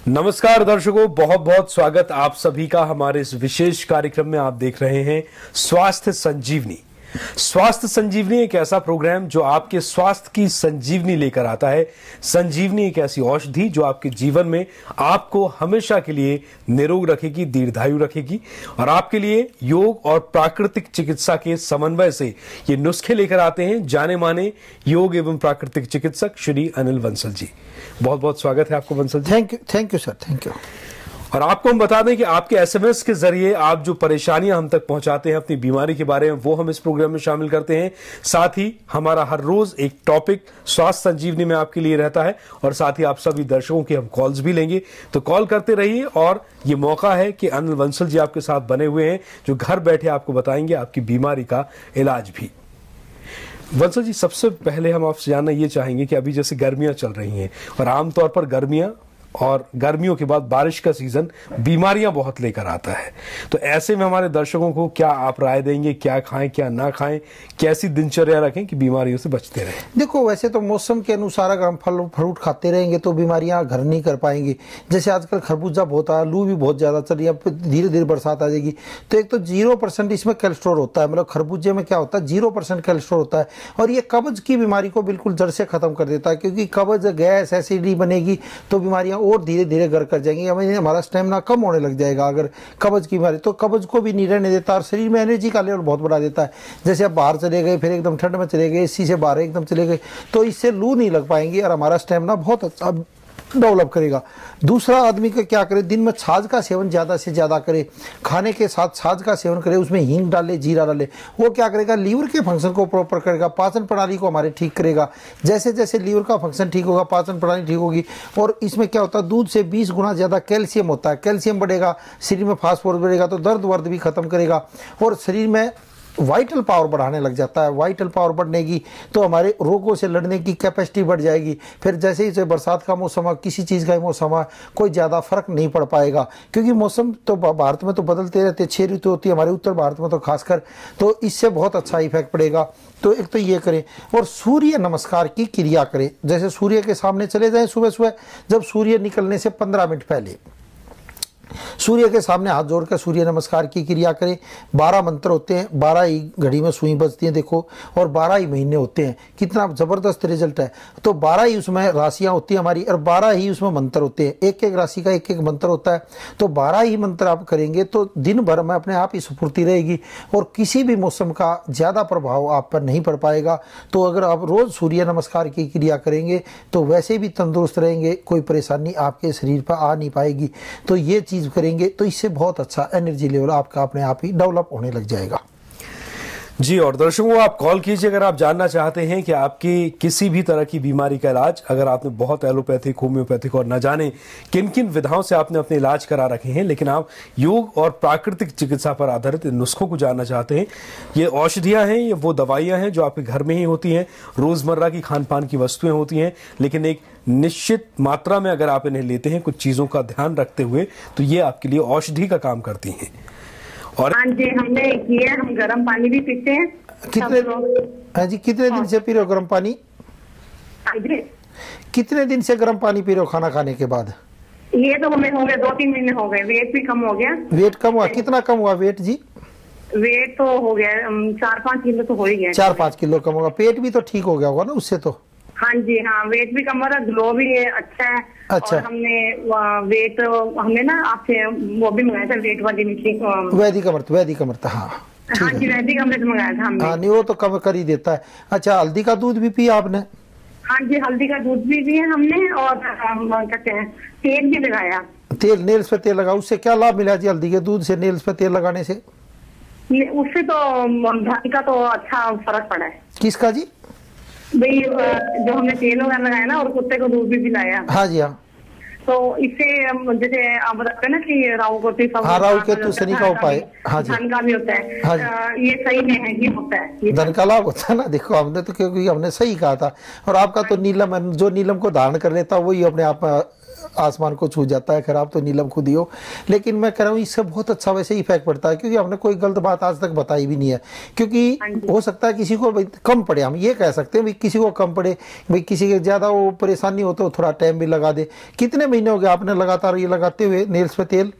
नमस्कार दर्शकों, बहुत बहुत स्वागत आप सभी का हमारे इस विशेष कार्यक्रम में। आप देख रहे हैं स्वास्थ्य संजीवनी। स्वास्थ्य संजीवनी एक ऐसा प्रोग्राम जो आपके स्वास्थ्य की संजीवनी लेकर आता है। संजीवनी एक ऐसी औषधि जो आपके जीवन में आपको हमेशा के लिए निरोग रखेगी, दीर्घायु रखेगी और आपके लिए योग और प्राकृतिक चिकित्सा के समन्वय से ये नुस्खे लेकर आते हैं जाने माने योग एवं प्राकृतिक चिकित्सक श्री अनिल बंसल जी। बहुत बहुत स्वागत है आपको Bansal ji. Thank you sir, thank you. और आपको हम बता दें कि आपके एसएमएस के जरिए आप जो परेशानियां हम तक पहुंचाते हैं अपनी बीमारी के बारे में, वो हम इस प्रोग्राम में शामिल करते हैं। साथ ही हमारा हर रोज एक टॉपिक स्वास्थ्य संजीवनी में आपके लिए रहता है और साथ ही आप सभी दर्शकों की हम कॉल्स भी लेंगे, तो कॉल करते रहिए। और ये मौका है कि अनिल बंसल जी आपके साथ बने हुए हैं जो घर बैठे आपको बताएंगे आपकी बीमारी का इलाज भी। बंसल जी, सबसे पहले हम आपसे जानना ये चाहेंगे कि अभी जैसे गर्मियां चल रही हैं और आमतौर पर गर्मियां और गर्मियों के बाद बारिश का सीजन बीमारियां बहुत लेकर आता है, तो ऐसे में हमारे दर्शकों को क्या आप राय देंगे, क्या खाएं क्या ना खाएं, कैसी दिनचर्या रखें कि बीमारियों से बचते रहें? देखो, वैसे तो मौसम के अनुसार अगर हम फल फ्रूट खाते रहेंगे तो बीमारियां घर नहीं कर पाएंगी। जैसे आजकल खरबूजा बहुत आ, लू भी बहुत ज्यादा चल रही है, धीरे धीरे बरसात आ जाएगी। तो एक तो 0% इसमें कोलेस्ट्रॉल होता है, मतलब खरबूजे में क्या होता है 0% कोलेस्ट्रॉल होता है और ये कब्ज की बीमारी को बिल्कुल जड़ से खत्म कर देता है, क्योंकि कब्ज, गैस, एसिडिटी बनेगी तो बीमारियां और धीरे धीरे घर कर जाएंगी। हमारा स्टेमिना कम होने लग जाएगा अगर कब्ज की बीमारी, तो कब्ज को भी नहीं रहने देता और शरीर में एनर्जी का लेवल बहुत बढ़ा देता है। जैसे आप बाहर चले गए, फिर एकदम ठंड में चले गए, एसी से बाहर एकदम चले गए, तो इससे लू नहीं लग पाएंगी और हमारा स्टेमिना बहुत अच्छा डेवलप करेगा। दूसरा, आदमी का क्या करे, दिन में छाछ का सेवन ज्यादा से ज्यादा करे, खाने के साथ छाछ का सेवन करे, उसमें हींग डाले, जीरा डाले। वो क्या करेगा, लीवर के फंक्शन को प्रॉपर करेगा, पाचन प्रणाली को हमारे ठीक करेगा। जैसे जैसे लीवर का फंक्शन ठीक होगा, पाचन प्रणाली ठीक होगी। और इसमें क्या होता है, दूध से 20 गुना ज्यादा कैल्शियम होता है। कैल्शियम बढ़ेगा, शरीर में फास्फोरस बढ़ेगा तो दर्द वर्द भी खत्म करेगा और शरीर में वाइटल पावर बढ़ाने लग जाता है। वाइटल पावर बढ़ने की तो हमारे रोगों से लड़ने की कैपेसिटी बढ़ जाएगी। फिर जैसे ही बरसात का मौसम है, किसी चीज़ का मौसम है, कोई ज़्यादा फर्क नहीं पड़ पाएगा, क्योंकि मौसम तो भारत में तो बदलते रहते, 6 ऋतु होती है हमारे उत्तर भारत में तो खासकर, तो इससे बहुत अच्छा इफेक्ट पड़ेगा। तो एक तो ये करें और सूर्य नमस्कार की क्रिया करें। जैसे सूर्य के सामने चले जाएं सुबह सुबह, जब सूर्य निकलने से 15 मिनट पहले सूर्य के सामने हाथ जोड़कर सूर्य नमस्कार की क्रिया करें। 12 मंत्र होते हैं, 12 ही घड़ी में सुई बजती है देखो, और 12 ही महीने होते हैं। कितना जबरदस्त रिजल्ट है। तो 12 ही उसमें राशियां होती है हमारी और 12 ही उसमें मंत्र होते हैं। एक एक राशि का एक एक मंत्र होता है, तो 12 ही मंत्र आप करेंगे तो दिन भर में अपने आप ही स्फूर्ति रहेगी और किसी भी मौसम का ज्यादा प्रभाव आप पर नहीं पड़ पाएगा। तो अगर आप रोज सूर्य नमस्कार की क्रिया करेंगे तो वैसे भी तंदुरुस्त रहेंगे, कोई परेशानी आपके शरीर पर आ नहीं पाएगी। तो ये चीज करेंगे तो इससे बहुत अच्छा एनर्जी लेवल आपका अपने आप ही डेवलप होने लग जाएगा। जी, और दर्शकों आप कॉल कीजिए अगर आप जानना चाहते हैं कि आपकी किसी भी तरह की बीमारी का इलाज, अगर आपने बहुत एलोपैथिक, होम्योपैथिक और न जाने किन किन विधाओं से आपने अपने इलाज करा रखे हैं, लेकिन आप योग और प्राकृतिक चिकित्सा पर आधारित नुस्खों को जानना चाहते हैं। ये औषधियां हैं, ये वो दवाइयां हैं जो आपके घर में ही होती हैं, रोजमर्रा की खान पान की वस्तुएं होती हैं, लेकिन एक निश्चित मात्रा में अगर आप इन्हें लेते हैं कुछ चीजों का ध्यान रखते हुए, तो ये आपके लिए औषधि का काम करती हैं। और हाँ जी, हमने किया, हम गर्म पानी भी पीते हैं। कितने दिन से पी रहे हो गर्म पानी? कितने दिन से गर्म पानी पी रहे हो खाना खाने के बाद? ये तो हमें हो गए 2-3 महीने हो गए। वेट भी कम हो गया। वेट कम हुआ? कितना कम हुआ वेट जी? वेट तो हो गया 4-5 किलो तो हो ही गया। 4-5 किलो कम होगा। पेट भी तो ठीक हो गया होगा ना उससे? तो हाँ जी, हाँ, वेट भी कम हो रहा, ग्लो भी है, अच्छा है। अच्छा। और हमने ना आपसे वो भी मंगाया था, वेट वाली मशीन, वैदिक अमृत। हाँ जी, वैदिक अमृत मंगाया था हमने। हाँ, नहीं वो तो कम कर ही देता है। अच्छा, हल्दी का दूध भी पिया आपने? हाँ जी, हल्दी का दूध भी पिया हमने और कहते हैं तेल भी लगाया। तेल, नेल्स पे तेल लगा, उससे क्या लाभ मिला जी हल्दी के दूध से नेल्स पे तेल लगाने से? उससे तो दाढ़ी का तो अच्छा फर्क पड़ा है। किसका जी? भाई जो हमने तेल वगैरह लगाया ना और कुत्ते को दूध भी पिलाया। हाँ जी, हाँ। तो इससे जैसे आप बताते हैं ना कि राहु केतु, हाँ, राहु केतु शनि का उपाय, हाँ जी, धन का भी होता है। हाँ जी, ये सही में है कि होता है धन का लाभ होता है ना। देखो, हमने तो क्योंकि हमने सही कहा था। और आपका तो नीलम, जो नीलम को धारण कर लेता वही अपने आप आसमान को छू जाता है। खैर आप तो नीलम खुद ही हो, लेकिन मैं कह रहा हूँ इससे बहुत अच्छा वैसे इफेक्ट पड़ता है, क्योंकि हमने कोई गलत बात आज तक बताई भी नहीं है। क्योंकि हो सकता है किसी को कम पड़े, हम ये कह सकते हैं भाई किसी को कम पड़े, भाई किसी के ज्यादा वो परेशानी हो तो थोड़ा टाइम भी लगा दे। कितने महीने हो गए आपने लगातार ये लगाते हुए नेल्स पे तेल?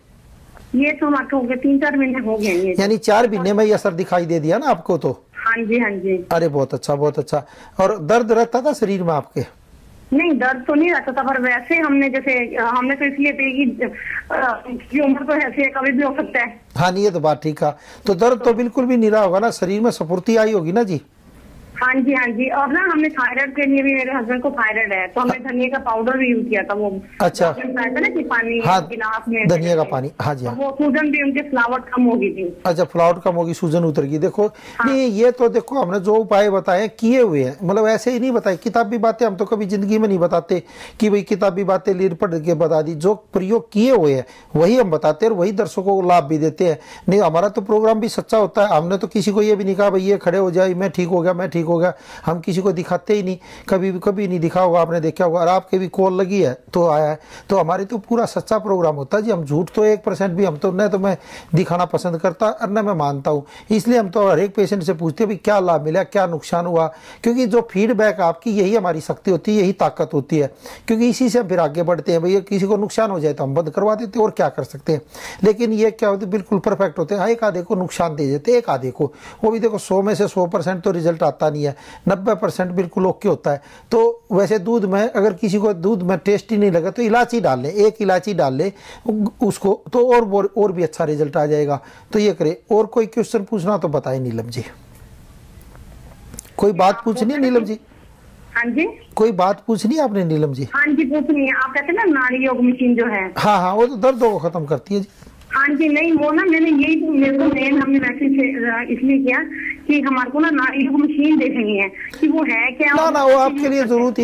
ये तो हो गए 3-4 महीने हो गए ये। यानी 4 महीने में ये असर दिखाई दे दिया ना आपको तो? हाँ जी, हाँ जी। अरे बहुत अच्छा, बहुत अच्छा। और दर्द रहता था शरीर में आपके? नहीं, दर्द तो नहीं रहता था, पर वैसे हमने तो इसलिए की उम्र तो ऐसी है, कभी भी हो सकता है। हाँ नहीं, ये तो बात ठीक है। तो दर्द तो बिल्कुल भी नहीं रहा होगा ना, शरीर में स्फूर्ति आई होगी ना जी? हाँ जी, हाँ जी। और ना हमने थायराइड के लिए भी, मेरे हस्बैंड को थायराइड है, तो हमने धनिया का पाउडर भी यूज किया था। वो अच्छा, ना कि पानी, हाँ, गिलास में धनिया का पानी, हाँ जी, हाँ। वो सूजन भी, उनकी फ्लावट कम हो गई थी। अच्छा, फ्लावट कम होगी, सूजन उतर गई। देखो नहीं, ये तो देखो हमने जो उपाय बताए किए हुए हैं, मतलब ऐसे ही नहीं बताए। किताबी बातें हम तो कभी जिंदगी में नहीं बताते कि भाई किताबी बातें लीड पढ़ के बता दी। जो प्रयोग किए हुए हैं वही हम बताते हैं और वही दर्शकों को लाभ भी देते हैं। नहीं, हमारा तो प्रोग्राम भी सच्चा होता है। हमने तो किसी को ये भी नहीं कहा भाई ये खड़े हो जाए, मैं ठीक हो गया, मैं ठीक हो गया। हम किसी को दिखाते ही नहीं, कभी नहीं दिखा होगा, आपने देखा होगा। और आपके भी कॉल लगी है तो आया है, तो हमारे तो पूरा सच्चा प्रोग्राम होता है जी। हम झूठ तो 1% भी हम तो न तो मैं दिखाना पसंद करता और न मैं मानता हूँ। इसलिए हम तो हर एक पेशेंट से पूछते हैं भाई क्या लाभ मिला, क्या नुकसान हुआ, क्योंकि जो फीडबैक आपकी यही हमारी शक्ति होती है, यही ताकत होती है। क्योंकि इसी से हम फिर आगे बढ़ते हैं। भैया किसी को नुकसान हो जाए तो हम बंद करवा देते हैं और क्या कर सकते हैं। लेकिन ये क्या होते बिल्कुल परफेक्ट होते हैं। एक आधे को नुकसान दे देते, एक आधे को, वो भी देखो 100 में से 100% तो रिजल्ट आता नहीं है, 90% बिल्कुल ओके होता है। तो वैसे दूध में अगर किसी को दूध में टेस्ट ही नहीं लगा तो इलायची डाल ले, एक इलायची डाल ले उसको, तो और भी अच्छा रिजल्ट आ जाएगा। तो ये करे। और कोई क्वेश्चन पूछना तो बताए नीलम जी। कोई बात पूछनी है नीलम जी? हाँ जी, कोई बात पूछनी है आपने नीलम जी? हाँ जी, पूछनी है। आप कहते हैं ना नाड़ी योग मशीन जो है, हाँ, वो तो दर्दों को खत्म करती है जी। हाँ जी, नहीं वो ना मैंने यही मेरे को मेन हमने मैसेज इसलिए किया कि हमारे को ना नाड़ी योग मशीन देखनी है कि वो है क्या। ना वो आपके लिए जरूरत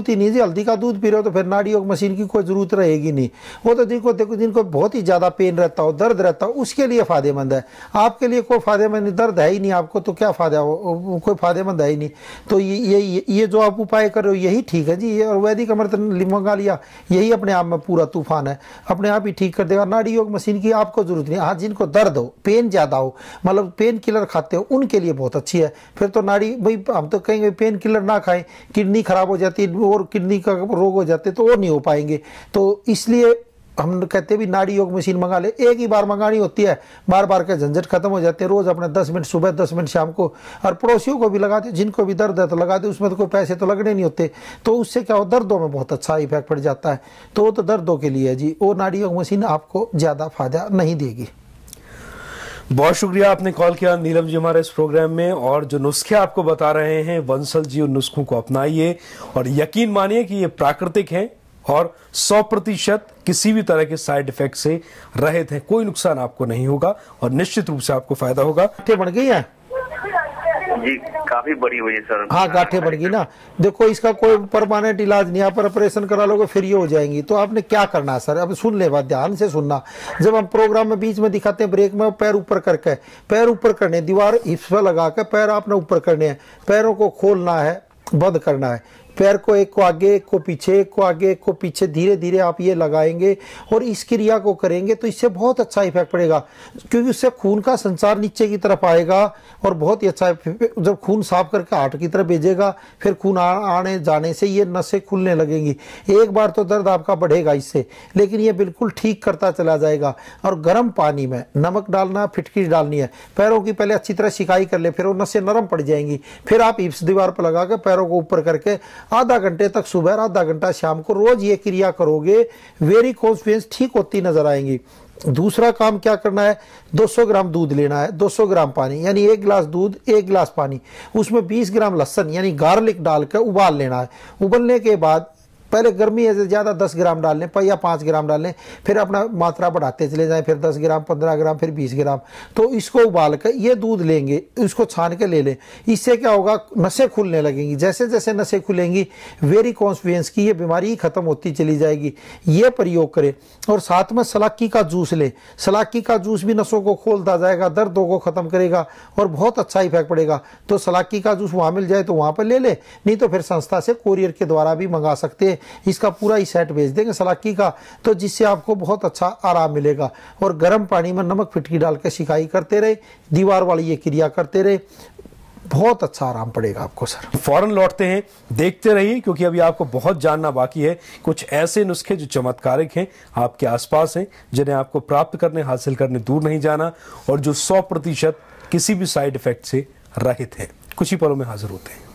ही नहीं जी। हल्दी का दूध पी रहे हो तो फिर नाड़ी योग मशीन की कोई जरूरत रहेगी नहीं। वो तो जिनको बहुत ही ज्यादा पेन रहता हो, दर्द रहता हो, उसके लिए फायदेमंद है। आपके लिए कोई फायदेमंद नहीं, दर्द है ही नहीं आपको तो क्या फायदा हो, कोई फायदेमंद है ही नहीं। तो ये जो आप उपाय कर रहे हो यही ठीक है जी। ये और वैदिक अमृत मंगा लिया, यही अपने आप में पूरा तूफान है, अपने आप ही ठीक कर देगा। नाड़ी योग मशीन की आपको जरूरत नहीं। हाँ, जिनको दर्द हो, पेन ज्यादा हो, मतलब पेन किलर खाते हो, उनके लिए बहुत अच्छी है। फिर तो नाड़ी, भाई हम तो कहेंगे पेन किलर ना खाएं, किडनी खराब हो जाती है और किडनी का रोग हो जाते तो और नहीं हो पाएंगे। तो इसलिए हम कहते भी नाड़ी योग मशीन मंगा ले। एक ही बार मंगानी होती है, बार बार के झंझट खत्म हो जाते हैं। रोज अपने 10 मिनट सुबह, 10 मिनट शाम को, और पड़ोसियों को भी लगा दे, जिनको भी दर्द है तो लगा दे। उसमें तो कोई पैसे तो लगने नहीं होते। तो उससे क्या हो, दर्दों में बहुत अच्छा इफेक्ट पड़ जाता है। तो वो तो दर्दों के लिए है जी। वो नाड़ी योग मशीन आपको ज्यादा फायदा नहीं देगी। बहुत शुक्रिया आपने कॉल किया नीलम जी हमारे इस प्रोग्राम में। और जो नुस्खे आपको बता रहे हैं वंसल जी, उन नुस्खों को अपनाइए और यकीन मानिए कि ये प्राकृतिक हैं और 100% किसी भी तरह के साइड इफेक्ट से रहित है। कोई नुकसान आपको नहीं होगा और निश्चित रूप से आपको फायदा होगा। गांठें बन गई है जी, काफी बड़ी हुई है सर। हाँ, गांठें बढ़ गई ना। देखो इसका कोई परमानेंट इलाज नहीं, आप ऑपरेशन करा लोगे फिर ये हो जाएंगी। तो आपने क्या करना है सर, अब सुन ले बात, ध्यान से सुनना। जब हम प्रोग्राम में बीच में दिखाते हैं ब्रेक में, पैर ऊपर करके, पैर ऊपर करने, दीवार हिप्स पर लगा कर पैर आपने ऊपर करने हैं। पैरों को खोलना है, बंद करना है। पैर को एक को आगे, एक को पीछे, एक को आगे, एक को पीछे, धीरे धीरे आप ये लगाएंगे और इस क्रिया को करेंगे तो इससे बहुत अच्छा इफेक्ट पड़ेगा। क्योंकि उससे खून का संचार नीचे की तरफ आएगा और बहुत ही अच्छा। जब खून साफ करके हार्ट की तरफ भेजेगा, फिर खून आने जाने से ये नसें खुलने लगेंगी। एक बार तो दर्द आपका बढ़ेगा इससे, लेकिन ये बिल्कुल ठीक करता चला जाएगा। और गर्म पानी में नमक डालना, फिटकिरी डालनी है। पैरों की पहले अच्छी तरह सिकाई कर ले, फिर वो नसें नरम पड़ जाएंगी। फिर आप हिप्स दीवार पर लगा के पैरों को ऊपर करके आधा घंटे तक सुबह, आधा घंटा शाम को रोज ये क्रिया करोगे, वेरी कॉन्फिडेंस ठीक होती नजर आएंगी। दूसरा काम क्या करना है, 200 ग्राम दूध लेना है, 200 ग्राम पानी, यानी 1 गिलास दूध 1 गिलास पानी, उसमें 20 ग्राम लहसुन यानी गार्लिक डालकर उबाल लेना है। उबलने के बाद पहले गर्मी है ज्यादा 10 ग्राम डाल लें या 5 ग्राम डाल लें, फिर अपना मात्रा बढ़ाते चले जाएं, फिर 10 ग्राम, 15 ग्राम, फिर 20 ग्राम। तो इसको उबाल कर ये दूध लेंगे, इसको छान के ले लें। इससे क्या होगा, नसें खुलने लगेंगी। जैसे जैसे नसें खुलेंगी वेरी कॉन्स्टिपेशन की ये बीमारी खत्म होती चली जाएगी। ये प्रयोग करें। और साथ में सलाकी का जूस लें। सलाकी का जूस भी नसों को खोलता जाएगा, दर्दों को खत्म करेगा और बहुत अच्छा इफेक्ट पड़ेगा। तो सलाकी का जूस वहां मिल जाए तो वहां पर ले ले, नहीं तो फिर संस्था से कोरियर के द्वारा भी मंगा सकते हैं। इसका पूरा ही सेट भेज देंगे सलाकी का, तो जिससे आपको बहुत अच्छा आराम मिलेगा। और गर्म पानी में नमक फिटकी डाल के सिकाई करते रहे, दीवार वाली ये क्रिया करते रहे, बहुत अच्छा आराम पड़ेगा आपको सर। फौरन लौटते हैं, देखते रहिए क्योंकि अभी आपको बहुत जानना बाकी है। कुछ ऐसे नुस्खे जो चमत्कारिक हैं, आपके आसपास हैं, जिन्हें आपको प्राप्त करने, हासिल करने दूर नहीं जाना, और जो 100% किसी भी साइड इफेक्ट से रहित है। कुछ ही पलों में हाजिर होते हैं।